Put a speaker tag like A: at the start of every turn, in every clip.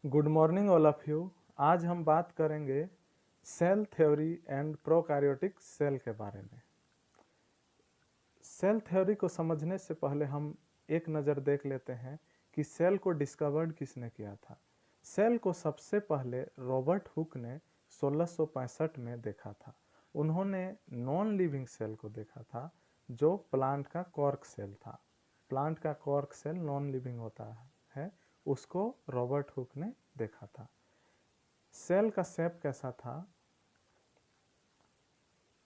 A: Good morning all of you. आज हम बात करेंगे cell theory and prokaryotic cell के बारे में। सेल थ्योरी को समझने से पहले हम एक नज़र देख लेते हैं कि सेल को डिस्कवर्ड किसने किया था। सेल को सबसे पहले रॉबर्ट हुक ने 1665 में देखा था। उन्होंने नॉन लिविंग सेल को देखा था जो प्लांट का कॉर्क सेल था। प्लांट का कॉर्क सेल नॉन लिविंग होता है, उसको रॉबर्ट हुक ने देखा था। सेल का शेप कैसा था?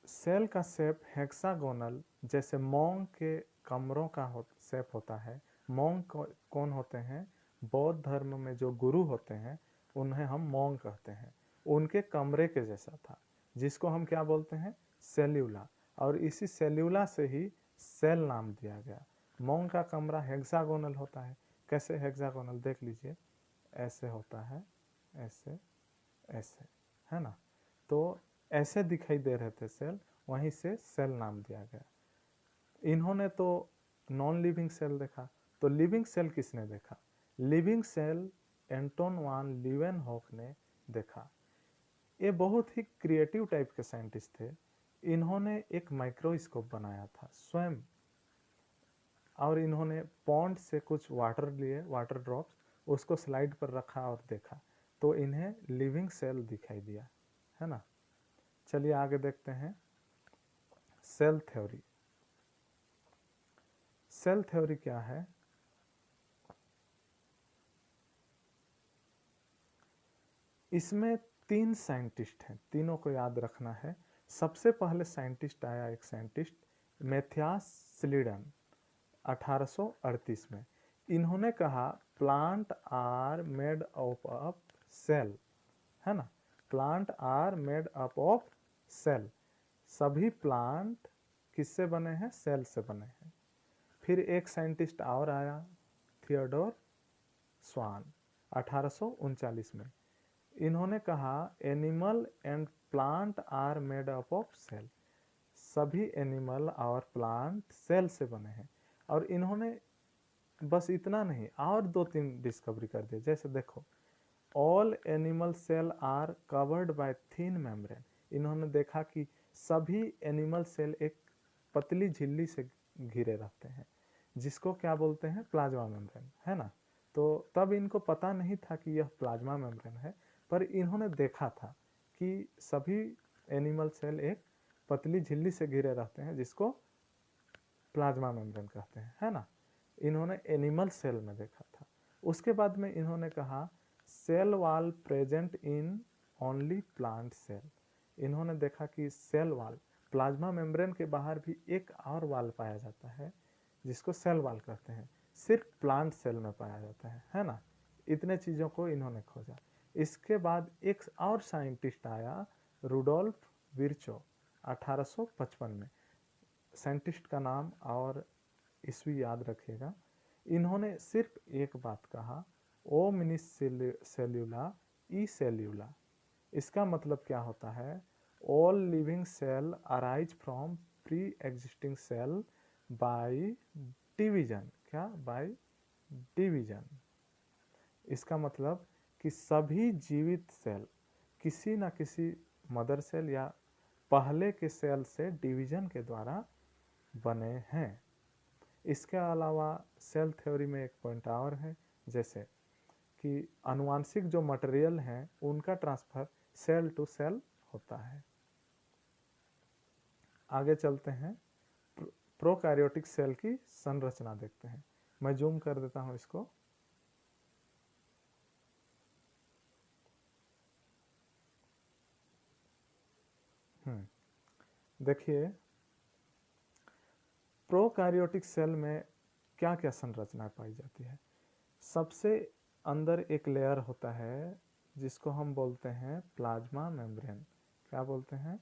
A: सेल का शेप हेक्सागोनल, जैसे मॉन्क के कमरों का शेप होता है। मॉन्क कौन होते हैं? बौद्ध धर्म में जो गुरु होते हैं उन्हें हम मॉन्क कहते हैं। उनके कमरे के जैसा था, जिसको हम क्या बोलते हैं? सेल्यूला। और इसी सेल्यूला से ही सेल नाम दिया गया। मॉन्क का कमरा हेक्सागोनल होता है। कैसे हेक्सागोनल? देख लीजिए, ऐसे होता है, ऐसे ऐसे, है ना। तो ऐसे दिखाई दे रहे थे सेल, वहीं से सेल नाम दिया गया। इन्होंने तो नॉन लिविंग सेल देखा, तो लिविंग सेल किसने देखा? लिविंग सेल एंटोन वान लीवेनहॉक ने देखा। ये बहुत ही क्रिएटिव टाइप के साइंटिस्ट थे। इन्होंने एक माइक्रोस्कोप बनाया था स्वयं, और इन्होंने पॉन्ड से कुछ वाटर लिए, वाटर ड्रॉप्स, उसको स्लाइड पर रखा और देखा, तो इन्हें लिविंग सेल दिखाई दिया, है ना। चलिए आगे देखते हैं सेल थ्योरी। सेल थ्योरी क्या है? इसमें 3 साइंटिस्ट हैं, तीनों को याद रखना है। सबसे पहले साइंटिस्ट आया, एक साइंटिस्ट मैथियास स्लीडन 1838 में। इन्होंने कहा plant are made up of cell, है ना। Plant are made up of cell. सभी प्लांट किससे बने हैं? सेल से बने हैं। फिर एक साइंटिस्ट और आया, थियोडोर स्वान 1839 में। इन्होंने कहा animal and plant are made up of cell. सभी एनिमल और प्लांट सेल से बने हैं। और इन्होंने बस इतना नहीं, और 2-3 डिस्कवरी कर दिए। जैसे देखो, all animal cell are covered by thin membrane. इन्होंने देखा कि सभी एनिमल सेल एक पतली झिल्ली से घिरे रहते हैं, जिसको क्या बोलते हैं? प्लाज्मा मेम्ब्रेन, है ना। तो तब इनको पता नहीं था कि यह प्लाज्मा मेम्ब्रेन है, पर इन्होंने देखा था कि सभी एनिमल सेल एक पतली झिल्ली से घिरे रहते हैं, जिसको प्लाज्मा मेम्ब्रेन कहते हैं, है ना। इन्होंने एनिमल सेल में देखा था। उसके बाद में इन्होंने कहा cell wall present in only plant cell. इन्होंने देखा कि सेल वॉल, प्लाज्मा मेम्ब्रेन के बाहर भी एक और वॉल पाया जाता है, जिसको सेल वॉल कहते हैं, सिर्फ प्लांट सेल में पाया जाता है ना। इतने चीज़ों को इन्होंने खोजा। इसके बाद एक और साइंटिस्ट आया, रुडोल्फ विर्चो 1855 में। साइंटिस्ट का नाम और ईस्वी याद रखिएगा। इन्होंने सिर्फ एक बात कहा, ओ मिनिस सेल्यूला ई सेल्यूला। इसका मतलब क्या होता है? All living cell arise from pre existing cell by division. क्या? By division. इसका मतलब कि सभी जीवित सेल किसी न किसी मदर सेल या पहले के सेल से डिवीजन के द्वारा बने हैं। इसके अलावा सेल थ्योरी में एक पॉइंट और है, जैसे कि आनुवांशिक जो मटेरियल हैं उनका ट्रांसफर सेल टू सेल होता है। आगे चलते हैं, प्रोकैरियोटिक सेल की संरचना देखते हैं। मैं जूम कर देता हूं इसको। देखिए, प्रोकैरियोटिक सेल में क्या क्या संरचना पाई जाती है? सबसे अंदर एक लेयर होता है जिसको हम बोलते हैं प्लाज्मा मेम्ब्रेन। क्या बोलते हैं?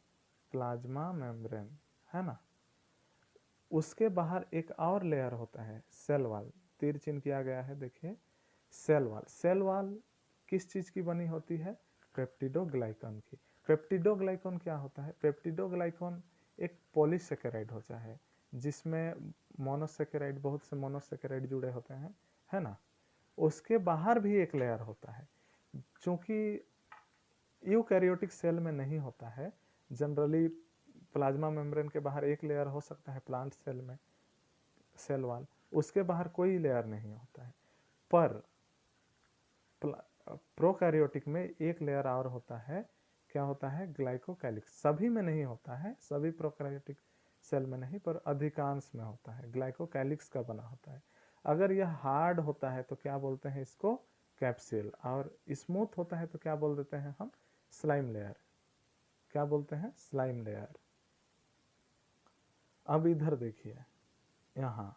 A: प्लाज्मा मेम्ब्रेन, है ना। उसके बाहर एक और लेयर होता है, सेल वॉल। तीर चिन्ह किया गया है, देखिए, सेल वॉल। सेल वॉल किस चीज़ की बनी होती है? पेप्टिडोग्लाइकन की। पेप्टिडोग्लाइकन क्या होता है? पेप्टिडोग्लाइकन एक पॉलीसेकेराइड होता है, जिसमें मोनोसेकेराइड, बहुत से मोनोसेकेराइड जुड़े होते हैं, है ना। उसके बाहर भी एक लेयर होता है चूंकि यूकैरियोटिक सेल में नहीं होता है, जनरली प्लाज्मा मेम्ब्रेन के बाहर एक लेयर हो सकता है प्लांट सेल में, सेल वॉल, उसके बाहर कोई लेयर नहीं होता है। पर प्रोकैरियोटिक में एक लेयर और होता है, क्या होता है, ग्लाइकोकैलिक्स। सभी में नहीं होता है, सभी प्रोकैरियोटिक सेल में नहीं, पर अधिकांश में होता है, ग्लाइकोकैलिक्स का बना होता है। अगर यह हार्ड होता है तो क्या बोलते हैं इसको, कैप्सूल, और स्मूथ होता है तो क्या बोल देते हैं हम, स्लाइम लेयर। क्या बोलते हैं, स्लाइम लेयर। अब इधर देखिए, यहाँ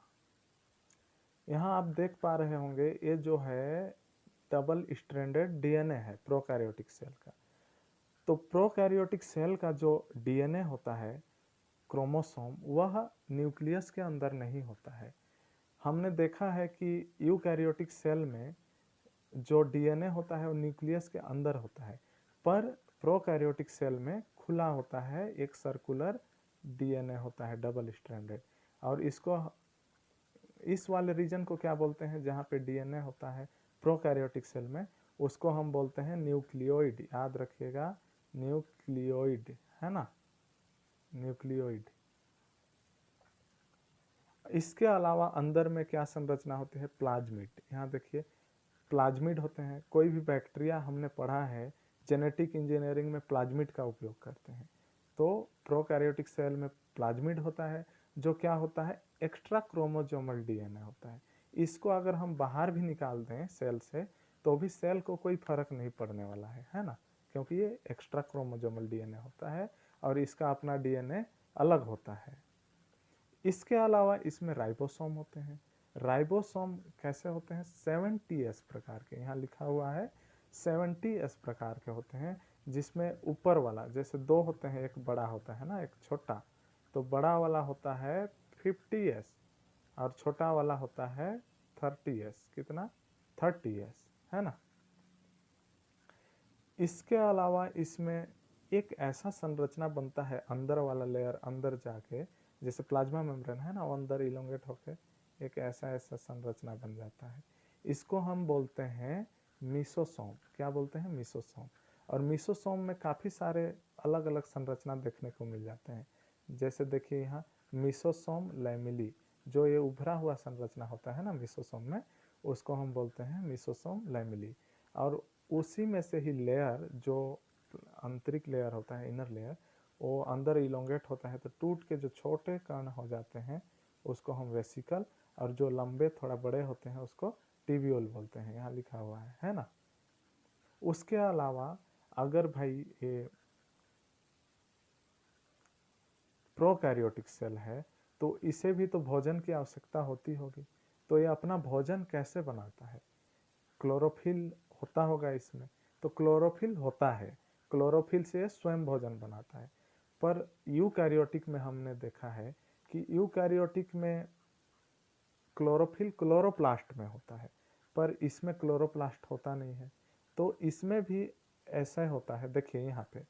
A: आप देख पा रहे होंगे, ये जो है डबल स्ट्रैंडेड डीएनए है प्रोकैरियोटिक सेल का। तो प्रोकैरियोटिक सेल का जो डीएनए होता है, क्रोमोसोम, वह न्यूक्लियस के अंदर नहीं होता है। हमने देखा है कि यूकैरियोटिक सेल में जो डीएनए होता है वो न्यूक्लियस के अंदर होता है, पर प्रोकैरियोटिक सेल में खुला होता है, एक सर्कुलर डीएनए होता है डबल स्ट्रैंडेड। और इसको, इस वाले रीजन को क्या बोलते हैं, जहाँ पे डीएनए होता है प्रोकैरियोटिक सेल में, उसको हम बोलते हैं न्यूक्लियोइड। याद रखिएगा, न्यूक्लियोइड, है ना, न्यूक्लियोइड। इसके अलावा अंदर में क्या संरचना होती है, प्लाज्मिड। यहाँ देखिए, प्लाज्मिड होते हैं। कोई भी बैक्टीरिया हमने पढ़ा है, जेनेटिक इंजीनियरिंग में प्लाज्मिड का उपयोग करते हैं। तो प्रोकैरियोटिक सेल में प्लाज्मिड होता है, जो क्या होता है, एक्स्ट्रा क्रोमोसोमल डीएनए होता है। इसको अगर हम बाहर भी निकाल दें सेल से, तो भी सेल को कोई फर्क नहीं पड़ने वाला है ना, क्योंकि ये एक्स्ट्रा क्रोमोसोमल डीएनए होता है और इसका अपना डीएनए अलग होता है। इसके अलावा इसमें राइबोसोम होते हैं। राइबोसोम कैसे होते हैं, 70S प्रकार के, यहाँ लिखा हुआ है 70S प्रकार के होते हैं, जिसमें ऊपर वाला, जैसे दो होते हैं, एक बड़ा होता है ना, एक छोटा, तो बड़ा वाला होता है 50S और छोटा वाला होता है 30S। कितना, 30S, है ना। इसके अलावा इसमें एक ऐसा संरचना बनता है, अंदर वाला लेयर अंदर जाके, जैसे प्लाज्मा मेम्ब्रेन है ना, वो अंदर इलोंगेट होके एक ऐसा संरचना बन जाता है। इसको हम बोलते हैं मीसोसोम। क्या बोलते हैं, मीसोसोम। और मीसोसोम में काफ़ी सारे अलग अलग संरचना देखने को मिल जाते हैं। जैसे देखिए यहाँ मीसोसोम लैमिली, जो ये उभरा हुआ संरचना होता है ना मीसोसोम में, उसको हम बोलते हैं मीसोसोम लैमिली। और उसी में से ही लेयर, जो आंतरिक लेयर होता है, इनर लेयर, वो अंदर इलोंगेट होता है, तो टूट के जो छोटे कण हो जाते हैं उसको हम वेसिकल, और जो लंबे थोड़ा बड़े होते हैं उसको टिब्यूल बोलते हैं, यहाँ लिखा हुआ है ना। उसके अलावा अगर भाई ये प्रोकैरियोटिक सेल है, तो इसे भी तो भोजन की आवश्यकता होती होगी, तो ये अपना भोजन कैसे बनाता है, क्लोरोफिल होता होगा इसमें, तो क्लोरोफिल होता है, क्लोरोफिल से स्वयं भोजन बनाता है। पर यूकैरियोटिक में हमने देखा है कि यूकैरियोटिक में क्लोरोफिल क्लोरोप्लास्ट में होता है, पर इसमें क्लोरोप्लास्ट होता नहीं है। तो इसमें भी ऐसा होता है, देखिए यहाँ पे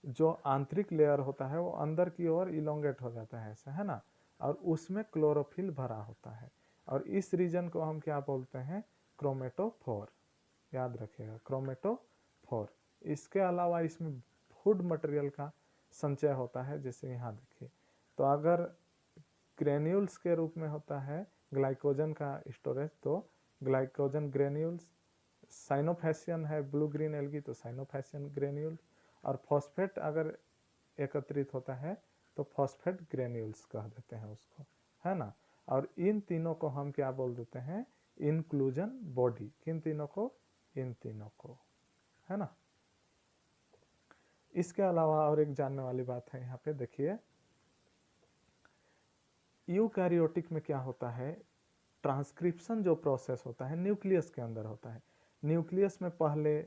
A: जो आंतरिक लेयर होता है वो अंदर की ओर इलोंगेट हो जाता है, ऐसा है ना, और उसमें क्लोरोफिल भरा होता है, और इस रीजन को हम क्या बोलते हैं, क्रोमेटोफोर। याद रखिएगा, क्रोमेटोफोर। इसके अलावा इसमें फूड मटेरियल का संचय होता है, जैसे यहाँ देखिए, तो अगर ग्रेन्यूल्स के रूप में होता है ग्लाइकोजन का स्टोरेज, तो ग्लाइकोजन ग्रेन्यूल्स, साइनोफैसियन है ब्लू ग्रीन एल्गी, तो साइनोफैसियन ग्रेन्यूल, और फॉस्फेट अगर एकत्रित होता है तो फॉस्फेट ग्रेन्यूल्स कह देते हैं उसको, है ना। और इन तीनों को हम क्या बोल देते हैं, इंक्लूजन बॉडी। किन तीनों को, इन तीनों को, है ना। इसके अलावा और एक जानने वाली बात है, यहाँ पे देखिए, यूकैरियोटिक में क्या होता है, ट्रांसक्रिप्शन जो प्रोसेस होता है न्यूक्लियस के अंदर होता है। न्यूक्लियस में पहले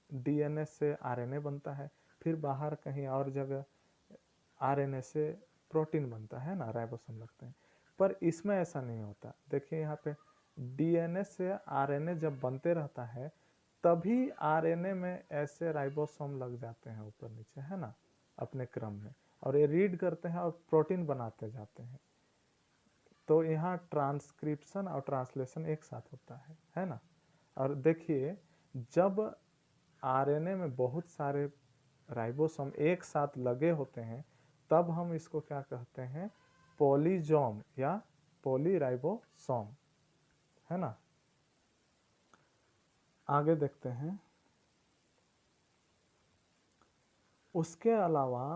A: डीएनए से आरएनए बनता है, फिर बाहर कहीं और जगह आरएनए से प्रोटीन बनता है ना, राइबोसोम लगते हैं। पर इसमें ऐसा नहीं होता। देखिए यहाँ पे डीएनए से आरएनए जब बनते रहता है, तभी आरएनए में ऐसे राइबोसोम लग जाते हैं ऊपर नीचे, है ना, अपने क्रम में, और ये रीड करते हैं और प्रोटीन बनाते जाते हैं। तो यहाँ ट्रांसक्रिप्शन और ट्रांसलेशन एक साथ होता है ना। और देखिए, जब आरएनए में बहुत सारे राइबोसोम एक साथ लगे होते हैं, तब हम इसको क्या कहते हैं, पॉलीजोम या पॉलीराइबोसोम, है ना। आगे देखते हैं। उसके अलावा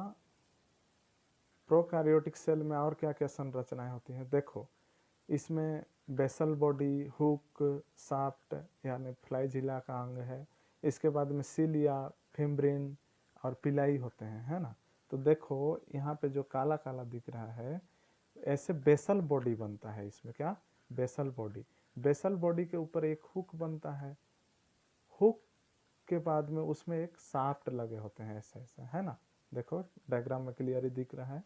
A: प्रोकैरियोटिक सेल में और क्या क्या संरचनाएं होती हैं, देखो इसमें बेसल बॉडी, हुक, शाफ्ट यानी फ्लाईजिला का अंग है। इसके बाद में सिलिया, फिम्ब्रिन और पिलाई होते हैं, है ना। तो देखो यहाँ पे जो काला काला दिख रहा है, ऐसे बेसल बॉडी बनता है इसमें, क्या, बेसल बॉडी। बेसल बॉडी के ऊपर एक हुक बनता है, हुक के बाद में उसमें एक शाफ्ट लगे होते हैं, ऐसे ऐसे, है ना। देखो डायग्राम में क्लियरली दिख रहा है,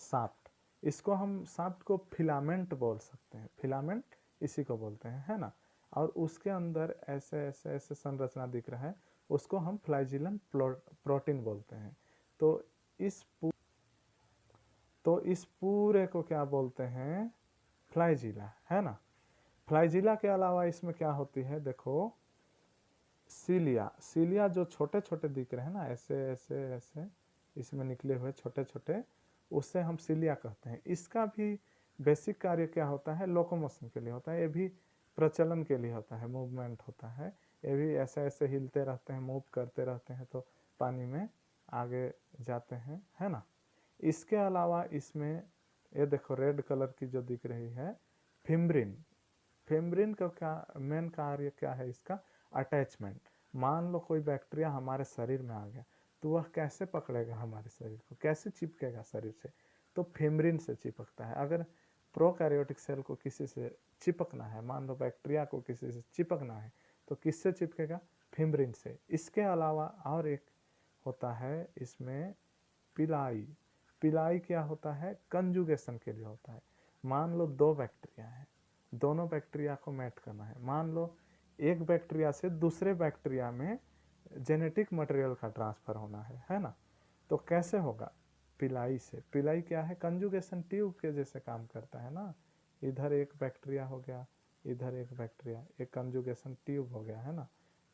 A: शाफ्ट। इसको हम शाफ्ट को फिलामेंट बोल सकते हैं, फिलामेंट इसी को बोलते हैं, है ना। और उसके अंदर ऐसे ऐसे ऐसे संरचना दिख रहा है, उसको हम फ्लाइजिलन प्रोटीन बोलते हैं। तो इस पूरे को क्या बोलते हैं, फ्लाइजिला, है ना। फ्लाइजिला के अलावा इसमें क्या होती है, देखो सीलिया, सीलिया जो छोटे छोटे दिख रहे हैं ना, ऐसे ऐसे ऐसे इसमें निकले हुए छोटे छोटे, उससे हम सीलिया कहते हैं। इसका भी बेसिक कार्य क्या होता है, लोकोमोशन के लिए होता है, ये भी प्रचलन के लिए होता है, मूवमेंट होता है। ये भी ऐसे ऐसे हिलते रहते हैं, मूव करते रहते हैं, तो पानी में आगे जाते हैं, है ना। इसके अलावा इसमें ये देखो रेड कलर की जो दिख रही है, फिम्ब्रिन। फिम्ब्रिन का क्या मेन कार्य क्या है इसका, अटैचमेंट। मान लो कोई बैक्टीरिया हमारे शरीर में आ गया, तो वह कैसे पकड़ेगा हमारे शरीर को, कैसे चिपकेगा शरीर से, तो फिम्ब्रिन से चिपकता है। अगर प्रोकैरियोटिक सेल को किसी से चिपकना है, मान लो बैक्टीरिया को किसी से चिपकना है, तो किससे चिपकेगा, फिम्ब्रिन से। इसके अलावा और एक होता है इसमें पिलाई। पिलाई क्या होता है, कंजुगेशन के लिए होता है। मान लो दो बैक्टीरिया है, दोनों बैक्टीरिया को मैट करना है, मान लो एक बैक्टीरिया से दूसरे बैक्टीरिया में जेनेटिक मटेरियल का ट्रांसफर होना है ना। तो कैसे होगा, पिलाई से। पिलाई क्या है, कंजुगेशन ट्यूब के जैसे काम करता है ना। इधर एक बैक्टीरिया हो गया, इधर एक बैक्टीरिया, एक कंजुगेशन ट्यूब हो गया, है ना।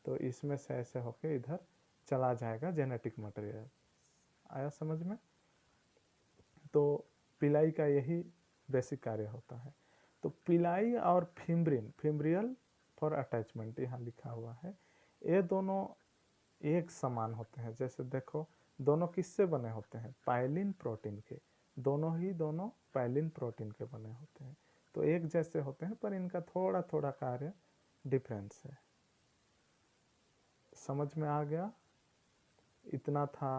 A: तो इसमें से ऐसे होके इधर चला जाएगा जेनेटिक मटेरियल। आया समझ में। तो पिलाई का यही बेसिक कार्य होता है। तो पिलाई और फिम्ब्रिन, फिम्ब्रियल फॉर अटैचमेंट यहाँ लिखा हुआ है, ये दोनों एक समान होते हैं। जैसे देखो दोनों किससे बने होते हैं, पाइलिन प्रोटीन के, दोनों पाइलिन प्रोटीन के बने होते हैं। तो एक जैसे होते हैं, पर इनका थोड़ा थोड़ा कार्य डिफरेंस है। समझ में आ गया। इतना था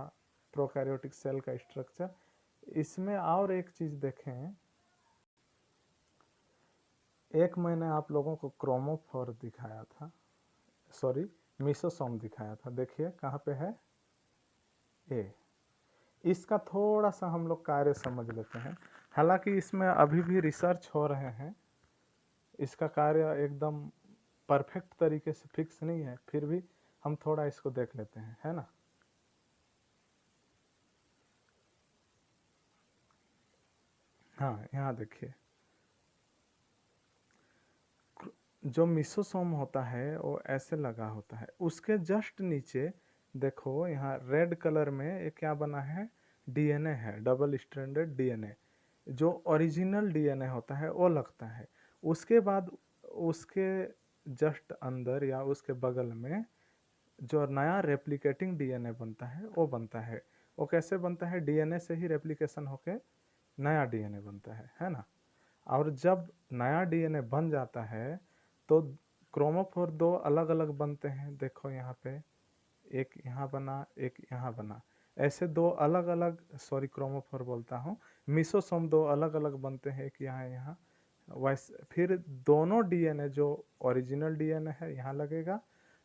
A: प्रोकैरियोटिक सेल का स्ट्रक्चर। इसमें और एक चीज देखें, एक मैंने आप लोगों को क्रोमोफोर दिखाया था, सॉरी मिसोसोम दिखाया था। देखिए कहाँ पे है, ए। इसका थोड़ा सा हम लोग कार्य समझ लेते हैं। हालांकि इसमें अभी भी रिसर्च हो रहे हैं, इसका कार्य एकदम परफेक्ट तरीके से फिक्स नहीं है, फिर भी हम थोड़ा इसको देख लेते हैं, है ना। हाँ यहाँ देखिए, जो मिसोसोम होता है वो ऐसे लगा होता है, उसके जस्ट नीचे देखो यहाँ रेड कलर में ये क्या बना है, डीएनए है, डबल स्ट्रैंडेड डीएनए। जो ओरिजिनल डीएनए होता है वो लगता है। उसके बाद उसके जस्ट अंदर या उसके बगल में जो नया रेप्लिकेटिंग डीएनए बनता है वो बनता है। वो कैसे बनता है, डीएनए से ही रेप्लिकेशन होके नया डीएनए बनता है ना। और जब नया डीएनए बन जाता है तो क्रोमोफोर दो अलग अलग बनते हैं। देखो यहाँ पे एक यहाँ बना, एक यहाँ बना, ऐसे दो अलग अलग, सॉरी क्रोमोफोर बोलता हूँ, मिसोसोम दो अलग अलग बनते हैं, एक यहाँ यहाँ। वैसे फिर दोनों डीएनए जो ओरिजिनल डीएनए है यहाँ लगेगा,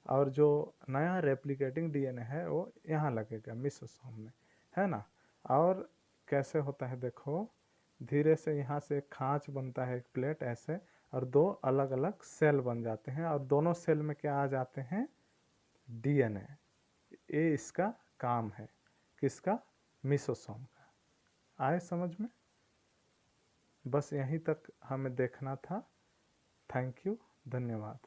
A: और जो नया रेप्लिकेटिंग डीएनए है वो यहाँ लगेगा मिसोसोम में, है ना। और कैसे होता है देखो, धीरे से यहाँ से एक खांच बनता है, एक प्लेट ऐसे, और दो अलग अलग सेल बन जाते हैं, और दोनों सेल में क्या आ जाते हैं, डीएनए। ये इसका काम है, किसका, मिसोसोम का। आए समझ में। बस यहीं तक हमें देखना था। थैंक यू, धन्यवाद।